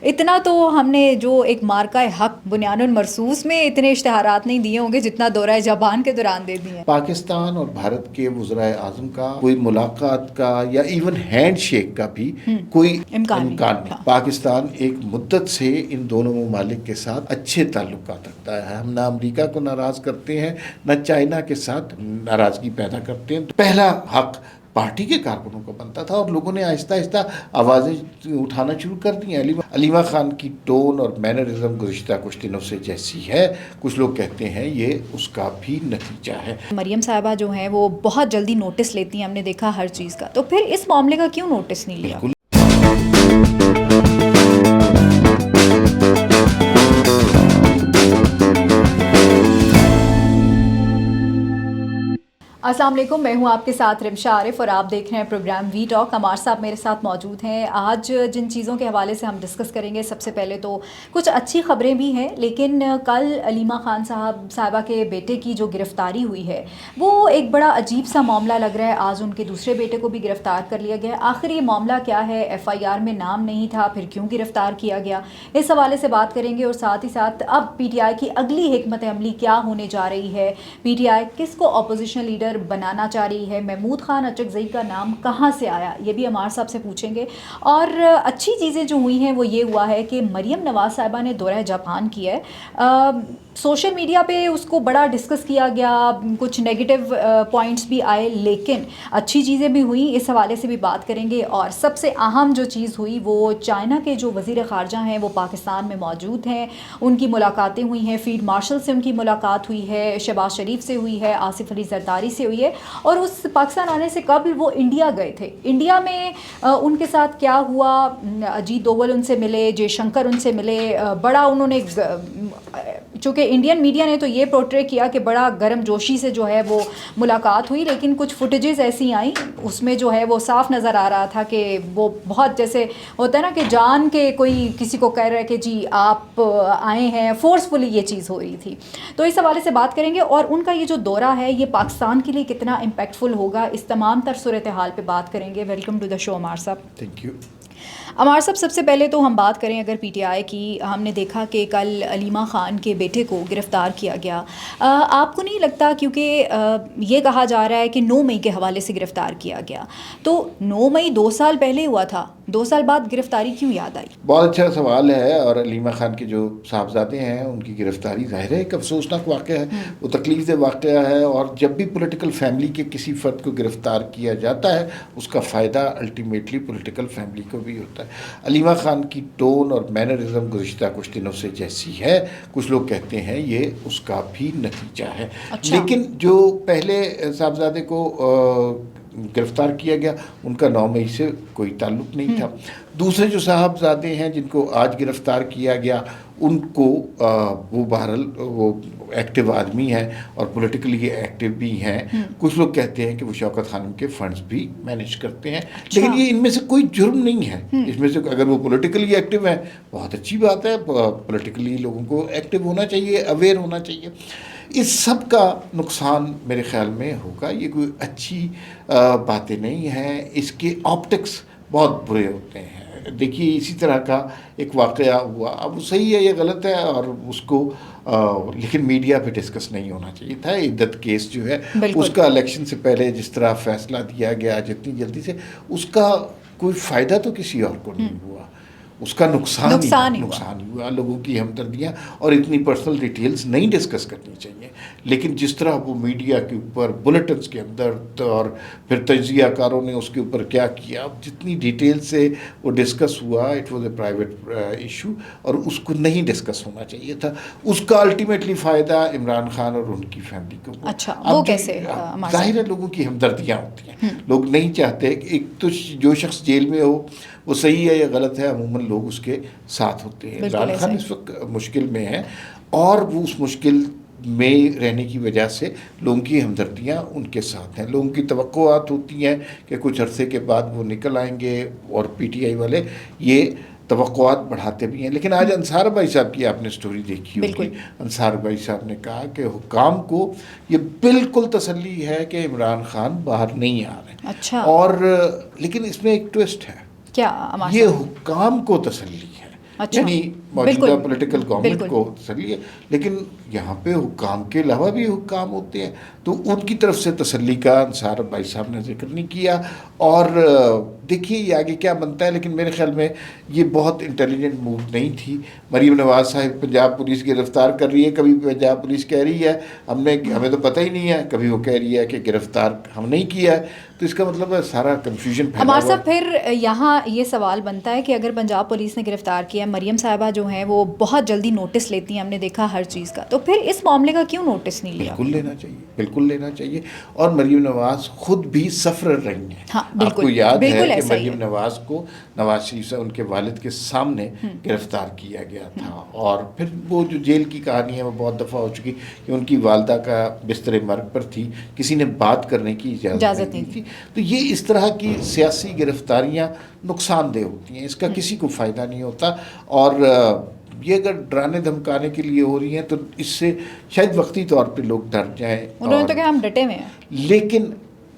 اتنا تو ہم نے جو ایک مارکہ حق بنیان المرصوص میں اتنے اشتہارات نہیں دیے ہوں گے جتنا دورہ جاپان کے دوران دے دیے ہیں. پاکستان اور بھارت کے وزرائے اعظم کا کوئی ملاقات کا یا ایون ہینڈ شیک کا بھی کوئی امکان نہیں. پاکستان ایک مدت سے ان دونوں ممالک کے ساتھ اچھے تعلقات رکھتا ہے. ہم نہ امریکہ کو ناراض کرتے ہیں نہ چائنا کے ساتھ ناراضگی پیدا کرتے ہیں. پہلا حق پارٹی کے کارکنوں کو بنتا تھا اور لوگوں نے آہستہ آہستہ آوازیں اٹھانا شروع کر دی ہیں. علیمہ خان کی ٹون اور مینرزم گزشتہ کچھ دنوں سے جیسی ہے، کچھ لوگ کہتے ہیں یہ اس کا بھی نتیجہ ہے. مریم صاحبہ جو ہیں وہ بہت جلدی نوٹس لیتی ہیں، ہم نے دیکھا ہر چیز کا. تو پھر اس معاملے کا کیوں نوٹس نہیں لیا؟ السلام علیکم، میں ہوں آپ کے ساتھ رمشا عارف اور آپ دیکھ رہے ہیں پروگرام وی ٹاک. عمار صاحب میرے ساتھ موجود ہیں. آج جن چیزوں کے حوالے سے ہم ڈسکس کریں گے، سب سے پہلے تو کچھ اچھی خبریں بھی ہیں، لیکن کل علیمہ خان صاحبہ کے بیٹے کی جو گرفتاری ہوئی ہے وہ ایک بڑا عجیب سا معاملہ لگ رہا ہے. آج ان کے دوسرے بیٹے کو بھی گرفتار کر لیا گیا. آخر یہ معاملہ کیا ہے؟ ایف آئی آر میں نام نہیں تھا، پھر کیوں گرفتار کیا گیا؟ اس حوالے سے بات کریں گے. اور ساتھ ہی ساتھ اب پی ٹی آئی کی اگلی حکمت عملی کیا ہونے جا رہی ہے؟ پی ٹی آئی کس کو اپوزیشن لیڈر بنانا چاہ رہی ہے؟ محمود خان اچکزئی کا نام کہاں سے آیا؟ یہ بھی عمار صاحب سے پوچھیں گے. اور اچھی چیزیں جو ہوئی ہیں وہ یہ ہوا ہے کہ مریم نواز صاحبہ نے دورہ جاپان کیا ہے. سوشل میڈیا پہ اس کو بڑا ڈسکس کیا گیا، کچھ نیگیٹو پوائنٹس بھی آئے، لیکن اچھی چیزیں بھی ہوئیں. اس حوالے سے بھی بات کریں گے. اور سب سے اہم جو چیز ہوئی وہ چائنا کے جو وزیر خارجہ ہیں وہ پاکستان میں موجود ہیں، ان کی ملاقاتیں ہوئی ہیں. فیلڈ مارشل سے ان کی ملاقات ہوئی ہے، شہباز شریف سے ہوئی ہے، آصف علی زرداری سے ہوئی ہے. اور اس پاکستان آنے سے قبل وہ انڈیا گئے تھے. انڈیا میں ان کے ساتھ کیا ہوا؟ اجیت دوول ان سے ملے، جے شنکر ان سے ملے. بڑا انہوں نے، چونکہ انڈین میڈیا نے تو یہ پورٹرے کیا کہ بڑا گرم جوشی سے جو ہے وہ ملاقات ہوئی، لیکن کچھ فوٹیجز ایسی آئیں اس میں جو ہے وہ صاف نظر آ رہا تھا کہ وہ بہت جیسے ہوتا ہے نا کہ جان کے کوئی کسی کو کہہ رہا ہے کہ جی آپ آئے ہیں، فورسفلی یہ چیز ہو رہی تھی. تو اس حوالے سے بات کریں گے. اور ان کا یہ جو دورہ ہے یہ پاکستان کے لیے کتنا امپیکٹفل ہوگا، اس تمام تر صورتحال پہ بات کریں گے. ویلکم ٹو دا شو عمار صاحب. Thank you. عمار صاحب، سب سے پہلے تو ہم بات کریں اگر پی ٹی آئی کی. ہم نے دیکھا کہ کل علیمہ خان کے بیٹے کو گرفتار کیا گیا. آپ کو نہیں لگتا، کیونکہ یہ کہا جا رہا ہے کہ 9 مئی کے حوالے سے گرفتار کیا گیا، تو 9 مئی 2 سال پہلے ہوا تھا، 2 سال بعد گرفتاری کیوں یاد آئی؟ بہت اچھا سوال ہے. اور علیمہ خان کے جو صاحبزادے ہیں ان کی گرفتاری ظاہر ہے ایک افسوسناک واقعہ ہے، وہ تکلیف دہ واقعہ ہے. اور جب بھی پولیٹیکل فیملی کے کسی فرد کو گرفتار کیا جاتا ہے اس کا فائدہ الٹیمیٹلی پولیٹیکل فیملی کو بھی ہوتا ہے. علیمہ خان کی ٹون اور مینرزم گزشتہ کچھ دنوں سے جیسی ہے، کچھ لوگ کہتے ہیں یہ اس کا بھی نتیجہ ہے. لیکن جو پہلے صاحبزادے کو گرفتار کیا گیا ان کا 9 مئی سے کوئی تعلق نہیں تھا. دوسرے جو صاحبزادے ہیں جن کو آج گرفتار کیا گیا ان کو وہ بہرحال وہ ایکٹیو آدمی ہیں اور پولیٹیکلی ایکٹیو بھی ہیں. کچھ لوگ کہتے ہیں کہ وہ شوکت خانم کے فنڈز بھی مینیج کرتے ہیں، لیکن یہ ان میں سے کوئی جرم نہیں ہے. اس میں سے اگر وہ پولیٹیکلی ایکٹیو ہیں بہت اچھی بات ہے. پولیٹیکلی لوگوں کو ایکٹیو ہونا چاہیے، اویئر ہونا چاہیے. اس سب کا نقصان میرے خیال میں ہوگا. یہ کوئی اچھی باتیں نہیں ہیں، اس کے آپٹکس بہت برے ہوتے ہیں. دیکھیے اسی طرح کا ایک واقعہ ہوا، اب وہ صحیح ہے یہ غلط ہے اور اس کو لیکن میڈیا پہ ڈسکس نہیں ہونا چاہیے تھا. عدت کیس جو ہے اس کا الیکشن سے پہلے جس طرح فیصلہ دیا گیا جتنی جلدی سے، اس کا کوئی فائدہ تو کسی اور کو نہیں ہوا، اس کا نقصان ہی ہوا. لوگوں کی ہمدردیاں اور اتنی پرسنل ڈیٹیلز نہیں ڈسکس کرنی چاہیے. لیکن جس طرح وہ میڈیا کے اوپر بلیٹنز کے اندر اور پھر تجزیہ کاروں نے اس کے اوپر کیا کیا، جتنی ڈیٹیل سے وہ ڈسکس ہوا، it was a private issue اور اس کو نہیں ڈسکس ہونا چاہیے تھا. اس کا الٹیمیٹلی فائدہ عمران خان اور ان کی فیملی کو. اچھا، وہ کیسے؟ ظاہر ہے لوگوں کی ہمدردیاں ہوتی ہیں، لوگ نہیں چاہتے کہ ایک تو جو شخص جیل میں ہو وہ صحیح ہے یا غلط ہے، عموماً لوگ اس کے ساتھ ہوتے ہیں. عمران خان اس وقت مشکل میں ہے اور وہ اس مشکل میں رہنے کی وجہ سے لوگوں کی ہمدردیاں ان کے ساتھ ہیں. لوگوں کی توقعات ہوتی ہیں کہ کچھ عرصے کے بعد وہ نکل آئیں گے اور پی ٹی آئی والے یہ توقعات بڑھاتے بھی ہیں. لیکن آج انصار بھائی صاحب کی آپ نے سٹوری دیکھی ہوگی. انصار بھائی صاحب نے کہا کہ حکام کو یہ بالکل تسلی ہے کہ عمران خان باہر نہیں آ رہے. اچھا. اور لیکن اس میں ایک ٹوسٹ ہے، کیا؟ یہ حکام کو تسلی ہے اچھا، یعنی موجودہ بالکل، پولیٹیکل گورنمنٹ بالکل۔ کو تسلی ہے، لیکن یہاں پہ حکام کے علاوہ بھی حکام ہوتے ہیں، تو ان کی طرف سے تسلی کا انصار بھائی صاحب نے ذکر نہیں کیا. اور دیکھیے یہ آگے کیا بنتا ہے، لیکن میرے خیال میں یہ بہت انٹیلیجنٹ موو نہیں تھی. مریم نواز صاحب پنجاب پولیس گرفتار کر رہی ہے، کبھی پنجاب پولیس کہہ رہی ہے ہمیں تو پتہ ہی نہیں ہے، کبھی وہ کہہ رہی ہے کہ گرفتار ہم نہیں کیا ہے. تو اس کا مطلب ہے سارا کنفیوژن پھیلا عمار ہوا صاحب ہے. پھر یہاں یہ سوال بنتا ہے کہ اگر پنجاب پولیس نے گرفتار کیا، مریم صاحبہ جو ہیں وہ بہت جلدی نوٹس لیتی ہیں، ہم نے دیکھا ہر چیز کا، تو پھر اس معاملے کا کیوں نوٹس نہیں لیا؟ بالکل لینا چاہیے، بالکل لینا چاہیے. اور مریم نواز خود بھی سفرر رہی ہیں. ہاں آپ بالکل، کو یاد ہے بالکل کہ ایسا ہی مریم ہے۔ نواز کو نواز شریف سے ان کے والد کے سامنے گرفتار کیا گیا تھا، اور پھر وہ جو جیل کی کہانی ہے وہ بہت دفعہ ہو چکی کہ ان کی والدہ کا بستر مرگ پر تھی، کسی نے بات کرنے کی اجازت نہیں دی تھی. تو یہ اس طرح کی سیاسی گرفتاریاں نقصان دہ ہوتی ہیں، اس کا کسی کو فائدہ نہیں ہوتا. اور یہ اگر ڈرانے دھمکانے کے لیے ہو رہی ہیں تو اس سے شاید وقتی طور پہ لوگ ڈر جائیں، انہوں نے تو کہا ہم ڈٹے ہوئے ہیں، لیکن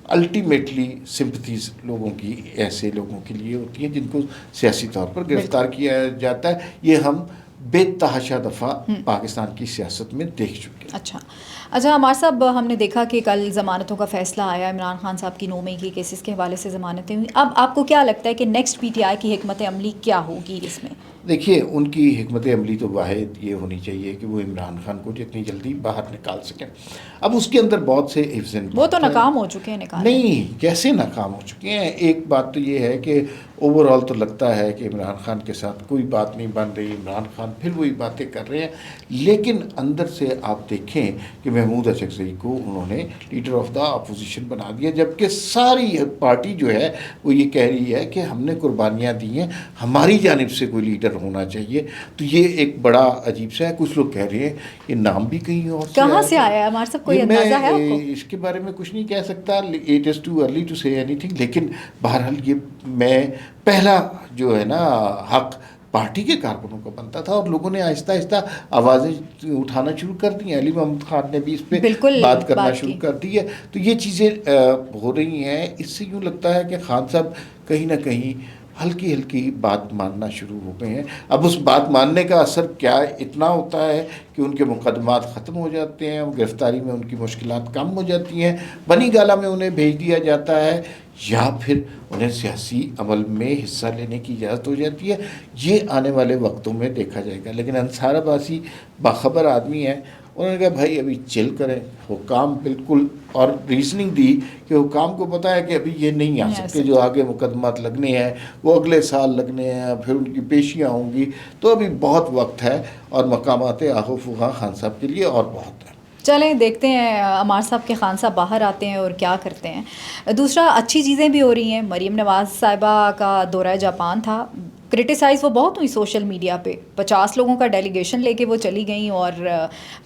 الٹیمیٹلی سمپتھیز لوگوں کی ایسے لوگوں کے لیے ہوتی ہیں جن کو سیاسی طور پر گرفتار کیا جاتا ہے. یہ ہم بے تحاشا دفعہ پاکستان کی سیاست میں دیکھ چکے ہیں. اچھا عمار صاحب، ہم نے دیکھا کہ کل ضمانتوں کا فیصلہ آیا، عمران خان صاحب کی 9 مئی کی کیسز کے حوالے سے ضمانتیں ہوئی. اب آپ کو کیا لگتا ہے کہ نیکسٹ پی ٹی آئی کی حکمت عملی کیا ہوگی اس میں؟ دیکھیے ان کی حکمت عملی تو واحد یہ ہونی چاہیے کہ وہ عمران خان کو جتنی جلدی باہر نکال سکیں. اب اس کے اندر بہت سے حفظ وہ تو ناکام ہو چکے ہیں نکالنے. نہیں، کیسے ناکام ہو چکے ہیں؟ ایک بات تو یہ ہے کہ اوور آل تو لگتا ہے کہ عمران خان کے ساتھ کوئی بات نہیں بن رہی، عمران خان پھر وہی باتیں کر رہے ہیں، لیکن اندر سے آپ دیکھیں کہ محمود اچکزئی کو انہوں نے لیڈر آف دا اپوزیشن بنا دیا، جبکہ ساری پارٹی جو ہے وہ یہ کہہ رہی ہے کہ ہم نے قربانیاں دی ہیں، ہماری جانب سے کوئی لیڈر ہونا چاہیے. تو یہ ایک بڑا عجیب سا ہے. کچھ لوگ کہہ رہے ہیں یہ نام بھی کہیں اور کہاں سے آیا ہے ہمارے سب، کوئی اندازہ ہے آپ کو؟ اس کے بارے میں کچھ نہیں کہہ سکتا. It is too early to say اینی تھنگ. لیکن بہرحال یہ میں پہلا جو ہے نا حق پارٹی کے کارکنوں کو بنتا تھا، اور لوگوں نے آہستہ آہستہ آوازیں اٹھانا شروع کر دی ہیں. علی محمد خان نے بھی اس پہ بات کرنا شروع کر دی ہے. تو یہ چیزیں ہو رہی ہیں. اس سے یوں لگتا ہے کہ خان صاحب کہیں نہ کہیں ہلکی ہلکی بات ماننا شروع ہو گئے ہیں. اب اس بات ماننے کا اثر کیا اتنا ہوتا ہے کہ ان کے مقدمات ختم ہو جاتے ہیں، گرفتاری میں ان کی مشکلات کم ہو جاتی ہیں، بنی گالہ میں انہیں بھیج دیا جاتا ہے، یا پھر انہیں سیاسی عمل میں حصہ لینے کی اجازت ہو جاتی ہے. یہ آنے والے وقتوں میں دیکھا جائے گا. لیکن انصار عباسی باخبر آدمی ہیں، انہوں نے کہا بھائی ابھی چل کریں. حکام بالکل، اور ریزننگ دی کہ حکام کو پتہ ہے کہ ابھی یہ نہیں آ سکتے، جو آگے مقدمات لگنے ہیں وہ اگلے سال لگنے ہیں، پھر ان کی پیشیاں ہوں گی، تو ابھی بہت وقت ہے، اور مقامات آہ و فغاں خان صاحب کے لیے اور بہت ہے. چلیں دیکھتے ہیں عمار صاحب کے خان صاحب باہر آتے ہیں اور کیا کرتے ہیں. دوسرا اچھی چیزیں بھی ہو رہی ہیں. مریم نواز صاحبہ کا دورہ جاپان تھا، کرٹیسائز وہ بہت ہوئی سوشل میڈیا پہ، 50 لوگوں کا ڈیلیگیشن لے کے وہ چلی گئیں، اور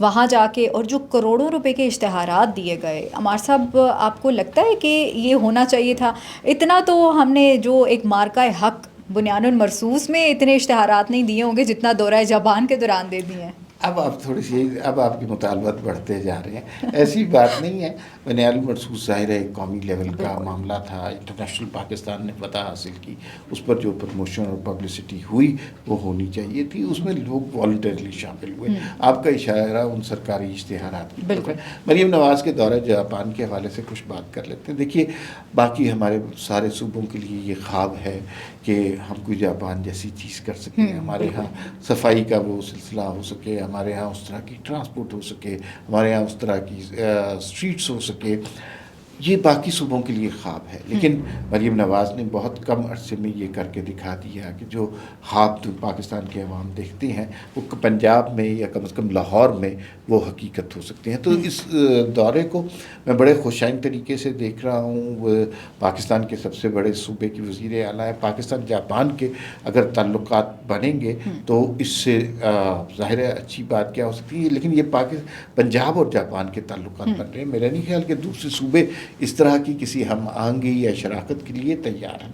وہاں جا کے اور جو کروڑوں روپے کے اشتہارات دیے گئے. عمار صاحب آپ کو لگتا ہے کہ یہ ہونا چاہیے تھا؟ اتنا تو ہم نے جو ایک مارکہ حق بنیان المرصوص میں اتنے اشتہارات نہیں دیے ہوں گے جتنا دورہ جاپان کے دوران دے دیے ہیں. اب آپ تھوڑی سی اب آپ کی مطالبات بڑھتے جا رہے ہیں. ایسی بات نہیں ہے. بنیاد المرصوص ظاہر ہے قومی لیول کا معاملہ تھا، انٹرنیشنل پاکستان نے فتح حاصل کی، اس پر جو پروموشن اور پبلسٹی ہوئی وہ ہونی چاہیے تھی. اس میں لوگ والنٹرلی شامل ہوئے. آپ کا اشارہ ان سرکاری اشتہارات کی طرف ہے. مریم نواز کے دورہ جاپان کے حوالے سے کچھ بات کر لیتے ہیں. دیکھیے باقی ہمارے سارے صوبوں کے لیے یہ خواب ہے کہ ہم کوئی جاپان جیسی چیز کر سکیں، ہمارے ہاں صفائی کا وہ سلسلہ ہو سکے، ہمارے ہاں اس طرح کی ٹرانسپورٹ ہو سکے، ہمارے ہاں اس طرح کی اسٹریٹس ہو سکے. یہ باقی صوبوں کے لیے خواب ہے، لیکن مریم نواز نے بہت کم عرصے میں یہ کر کے دکھا دیا کہ جو خواب پاکستان کے عوام دیکھتے ہیں وہ پنجاب میں یا کم از کم لاہور میں وہ حقیقت ہو سکتے ہیں. تو اس دورے کو میں بڑے خوشائن طریقے سے دیکھ رہا ہوں. وہ پاکستان کے سب سے بڑے صوبے کی وزیر اعلیٰ ہے. پاکستان جاپان کے اگر تعلقات بنیں گے تو اس سے ظاہر ہے اچھی بات کیا ہو سکتی ہے. لیکن یہ پنجاب اور جاپان کے تعلقات بن رہے ہیں. میرا نہیں خیال کہ دوسرے صوبے اس طرح کی کسی ہم آہنگی یا شراکت کے لیے تیار ہیں.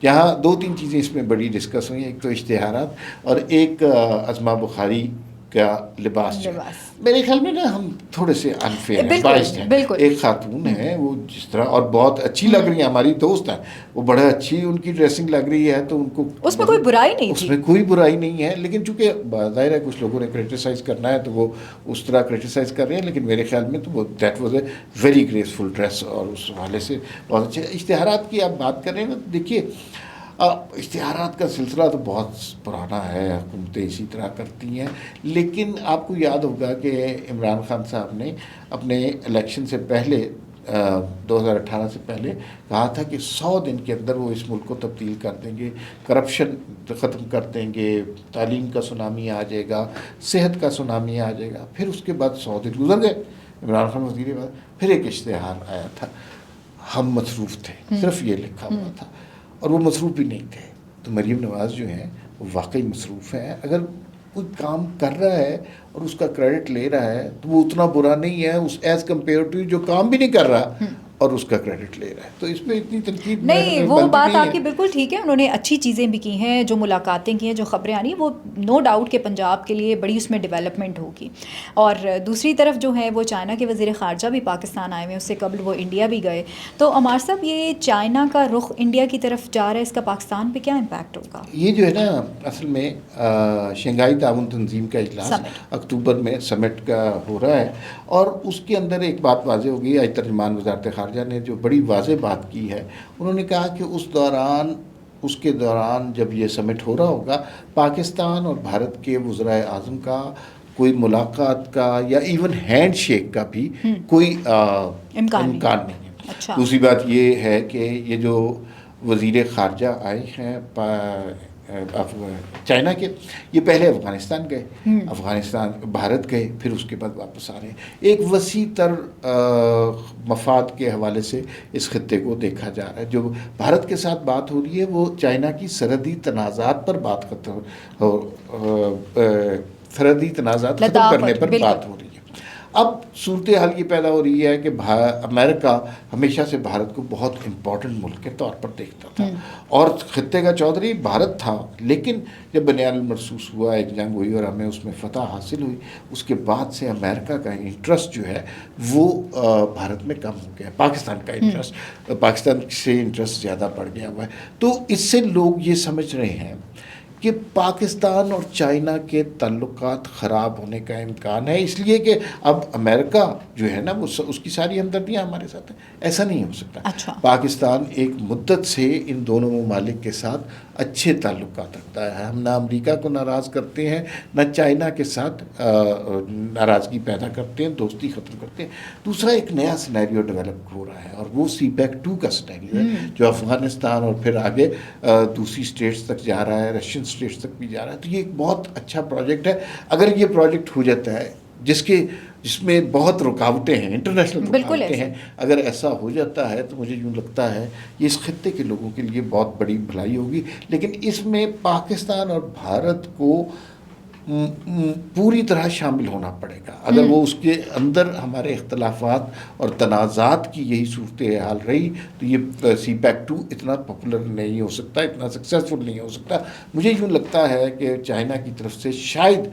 یہاں 2-3 چیزیں اس میں بڑی ڈسکس ہوئی ہیں. ایک تو اشتہارات، اور ایک ازما بخاری کا لباس جو ہے میرے خیال میں نا ہم تھوڑے سے انفیئر ہیں، بائسڈ ہیں. ایک خاتون ہے وہ جس طرح اور بہت اچھی لگ رہی ہیں، ہماری دوست ہیں، وہ بڑا اچھی ان کی ڈریسنگ لگ رہی ہے تو ان کو اس میں کوئی برائی نہیں، اس میں کوئی برائی نہیں ہے. لیکن چونکہ ظاہر ہے کچھ لوگوں نے کرٹیسائز کرنا ہے تو وہ اس طرح کرٹیسائز کر رہے ہیں، لیکن میرے خیال میں تو وہ that was a very graceful dress اور اس حوالے سے بہت اچھے. اشتہارات کی آپ بات کر رہے ہیں نا، دیکھیے اشتہارات کا سلسلہ تو بہت پرانا ہے، حکومتیں اسی طرح کرتی ہیں. لیکن آپ کو یاد ہوگا کہ عمران خان صاحب نے اپنے الیکشن سے پہلے 2018 سے پہلے کہا تھا کہ 100 دن کے اندر وہ اس ملک کو تبدیل کر دیں گے، کرپشن ختم کر دیں گے، تعلیم کا سونامی آ جائے گا، صحت کا سونامی آ جائے گا. پھر اس کے بعد 100 دن گزر گئے، عمران خان وزیر بعد پھر ایک اشتہار آیا تھا، ہم مصروف تھے، صرف یہ لکھا ہوا تھا اور وہ مصروف بھی نہیں تھے. تو مریم نواز جو ہیں وہ واقعی مصروف ہیں. اگر کوئی کام کر رہا ہے اور اس کا کریڈٹ لے رہا ہے تو وہ اتنا برا نہیں ہے اس ایز کمپیئر ٹو جو کام بھی نہیں کر رہا اور اس کا کریڈٹ لے رہا ہے. تو اس میں اتنی تنقید نہیں، وہ بات آپ کی بالکل ٹھیک ہے. انہوں نے اچھی چیزیں بھی کی ہیں، جو ملاقاتیں کی ہیں، جو خبریں آنی، وہ نو ڈاؤٹ کہ پنجاب کے لیے بڑی اس میں ڈیولپمنٹ ہوگی. اور دوسری طرف جو ہے وہ چائنا کے وزیر خارجہ بھی پاکستان آئے ہوئے ہیں، اس سے قبل وہ انڈیا بھی گئے. تو عمار صاحب، یہ چائنا کا رخ انڈیا کی طرف جا رہا ہے، اس کا پاکستان پہ کیا امپیکٹ ہوگا؟ یہ جو ہے نا اصل میں شنگھائی تعاون تنظیم کا اجلاس اکتوبر میں سمٹ کا ہو رہا ہے اور اس کے اندر ایک بات واضح ہو گئی. آج ترجمان وزارت خارجہ نے جو بڑی واضح بات کی ہے، انہوں نے کہا کہ اس کے دوران جب یہ سمٹ ہو رہا ہوگا، پاکستان اور بھارت کے وزرائے اعظم کا کوئی ملاقات کا یا ایون ہینڈ شیک کا بھی کوئی امکان نہیں ہے. اچھا. دوسری بات یہ ہے کہ یہ جو وزیر خارجہ آئے ہیں چائنا کے، یہ پہلے افغانستان گئے، بھارت گئے، پھر اس کے بعد واپس آ رہے ہیں. ایک وسیع تر مفاد کے حوالے سے اس خطے کو دیکھا جا رہا ہے. جو بھارت کے ساتھ بات ہو رہی ہے وہ چائنا کی سرحدی تنازعات پر سرحدی تنازعات ختم کرنے پر بات ہو رہی ہے. اب صورتحال یہ پیدا ہو رہی ہے کہ امریکہ ہمیشہ سے بھارت کو بہت امپورٹنٹ ملک کے طور پر دیکھتا تھا اور خطے کا چودھری بھارت تھا. لیکن جب بنیاد المرصوص ہوا، ایک جنگ ہوئی اور ہمیں اس میں فتح حاصل ہوئی، اس کے بعد سے امریکہ کا انٹرسٹ جو ہے وہ بھارت میں کم ہو گیا. پاکستان کا انٹرسٹ، پاکستان سے انٹرسٹ زیادہ بڑھ گیا ہوا ہے. تو اس سے لوگ یہ سمجھ رہے ہیں کہ پاکستان اور چائنا کے تعلقات خراب ہونے کا امکان ہے، اس لیے کہ اب امریکہ جو ہے نا وہ اس کی ساری ہمدردیاں ہمارے ساتھ ہیں. ایسا نہیں ہو سکتا. اچھا. پاکستان ایک مدت سے ان دونوں ممالک کے ساتھ اچھے تعلقات رکھتا ہے. ہم نہ امریکہ کو ناراض کرتے ہیں، نہ چائنا کے ساتھ ناراضگی پیدا کرتے ہیں، دوستی ختم کرتے ہیں. دوسرا ایک نیا سینیریو ڈیولپ ہو رہا ہے اور وہ سی پیک 2 کا سینیریو ہے، جو افغانستان اور پھر آگے دوسری اسٹیٹس تک جا رہا ہے، رشین اسٹیٹس تک بھی جا رہا ہے. تو یہ ایک بہت اچھا پروجیکٹ ہے. اگر یہ پروجیکٹ ہو جاتا ہے جس میں بہت رکاوٹیں ہیں، انٹرنیشنل رکاوٹیں ہیں، اگر ایسا ہو جاتا ہے تو مجھے یوں لگتا ہے یہ اس خطے کے لوگوں کے لیے بہت بڑی بھلائی ہوگی. لیکن اس میں پاکستان اور بھارت کو پوری طرح شامل ہونا پڑے گا. اگر وہ اس کے اندر ہمارے اختلافات اور تنازعات کی یہی صورتحال رہی تو یہ سی پیک 2 اتنا پاپولر نہیں ہو سکتا، اتنا سکسیزفل نہیں ہو سکتا. مجھے یوں لگتا ہے کہ چائنا کی طرف سے شاید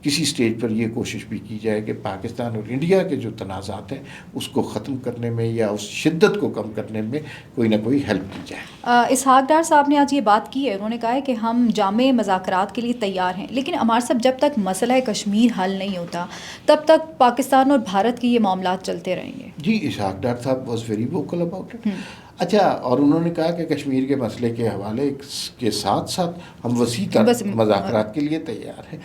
کسی سٹیج پر یہ کوشش بھی کی جائے کہ پاکستان اور انڈیا کے جو تنازعات ہیں اس کو ختم کرنے میں یا اس شدت کو کم کرنے میں کوئی نہ کوئی ہیلپ کی جائے. اسحاق ڈار صاحب نے آج یہ بات کی ہے، انہوں نے کہا ہے کہ ہم جامع مذاکرات کے لیے تیار ہیں، لیکن ہمارے صاحب جب تک مسئلہ کشمیر حل نہیں ہوتا تب تک پاکستان اور بھارت کی یہ معاملات چلتے رہیں گے. جی، اسحاق ڈار صاحب was very vocal about it. اچھا، اور انہوں نے کہا کہ کشمیر کے مسئلے کے حوالے کے ساتھ ساتھ ہم وسیع تر مذاکرات کے لیے تیار ہیں.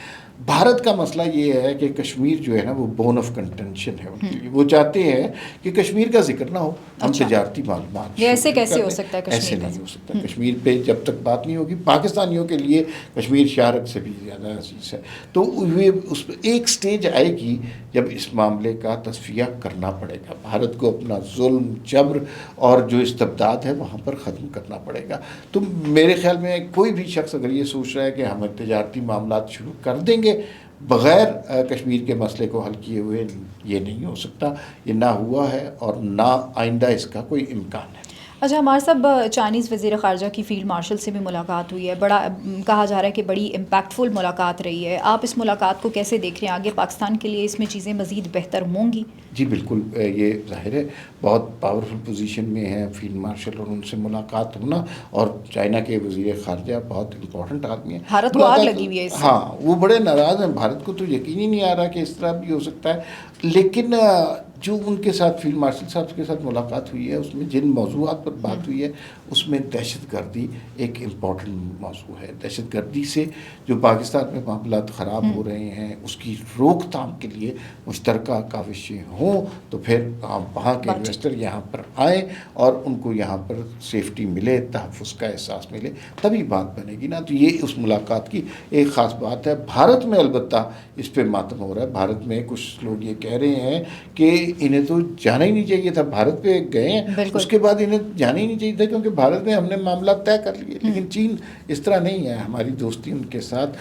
بھارت کا مسئلہ یہ ہے کہ کشمیر جو ہے نا وہ بون آف کنٹینشن ہے ان کے لیے. وہ چاہتے ہیں کہ کشمیر کا ذکر نہ ہو، ہم تجارتی معلومات. یہ ایسے کیسے ہو سکتا ہے؟ ایسے نہیں ہو سکتا. کشمیر پہ جب تک بات نہیں ہوگی، پاکستانیوں کے لیے کشمیر شارک سے بھی زیادہ عزیز ہے. تو اس پہ ایک سٹیج آئے گی جب اس معاملے کا تصفیہ کرنا پڑے گا. بھارت کو اپنا ظلم، جبر اور جو استبداد ہے وہاں پر ختم کرنا پڑے گا. تو میرے خیال میں کوئی بھی شخص اگر یہ سوچ رہا ہے کہ ہم تجارتی معاملات شروع کر دیں گے بغیر کشمیر کے مسئلے کو حل کیے ہوئے، یہ نہیں ہو سکتا. یہ نہ ہوا ہے اور نہ آئندہ اس کا کوئی امکان ہے. اچھا ہمارے صاحب چائنیز وزیر خارجہ کی فیلڈ مارشل سے بھی ملاقات ہوئی ہے، بڑا کہا جا رہا ہے کہ بڑی امپیکٹفل ملاقات رہی ہے، آپ اس ملاقات کو کیسے دیکھ رہے ہیں؟ آگے پاکستان کے لیے اس میں چیزیں مزید بہتر ہوں گی؟ جی بالکل، یہ ظاہر ہے بہت پاورفل پوزیشن میں ہے فیلڈ مارشل، اور ان سے ملاقات ہونا، اور چائنا کے وزیر خارجہ بہت امپورٹنٹ آدمی ہیں، بھارت کو آگ لگی ہوئی ہے اس سے۔ ہاں وہ بڑے ناراض ہیں، بھارت کو تو یقین ہی نہیں آ رہا کہ اس طرح بھی ہو سکتا ہے، لیکن جو ان کے ساتھ فیلڈ مارشل صاحب کے ساتھ ملاقات ہوئی ہے اس میں جن موضوعات پر بات ہوئی ہے اس میں دہشت گردی ایک امپورٹنٹ موضوع ہے۔ دہشت گردی سے جو پاکستان میں معاملات خراب ہو رہے ہیں اس کی روک تھام کے لیے مشترکہ کاوشیں ہوں تو پھر وہاں کے انویسٹر یہاں پر آئیں اور ان کو یہاں پر سیفٹی ملے، تحفظ کا احساس ملے، تبھی بات بنے گی نا۔ تو یہ اس ملاقات کی ایک خاص بات ہے۔ بھارت میں البتہ اس پہ ماتم ہو رہا ہے، بھارت میں کچھ لوگ یہ کہہ رہے ہیں کہ انہیں تو جانا ہی نہیں چاہیے تھا، بھارت پہ گئے ہیں اس کے بعد انہیں جانا ہی نہیں چاہیے تھا کیونکہ بھارت میں ہم نے معاملات طے کر لیے، لیکن چین اس طرح نہیں ہے، ہماری دوستی ان کے ساتھ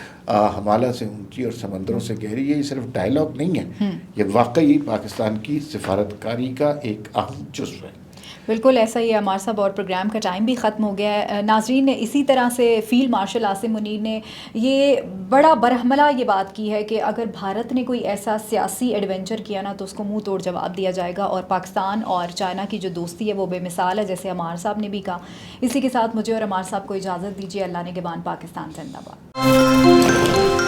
ہمالہ سے اونچی اور سمندروں سے گہری ہے۔ یہ صرف ڈائلاگ نہیں ہے، یہ واقعی پاکستان کی سفارتکاری کا ایک اہم جزو ہے۔ بالکل ایسا ہی ہے عمار صاحب، اور پروگرام کا ٹائم بھی ختم ہو گیا ہے۔ ناظرین نے اسی طرح سے فیلڈ مارشل عاصم منیر نے یہ بڑا برہملا یہ بات کی ہے کہ اگر بھارت نے کوئی ایسا سیاسی ایڈونچر کیا نا تو اس کو منہ توڑ جواب دیا جائے گا، اور پاکستان اور چائنا کی جو دوستی ہے وہ بے مثال ہے، جیسے عمار صاحب نے بھی کہا۔ اسی کے ساتھ مجھے اور عمار صاحب کو اجازت دیجیے۔ اللہ نگہبان، پاکستان زندہ باد۔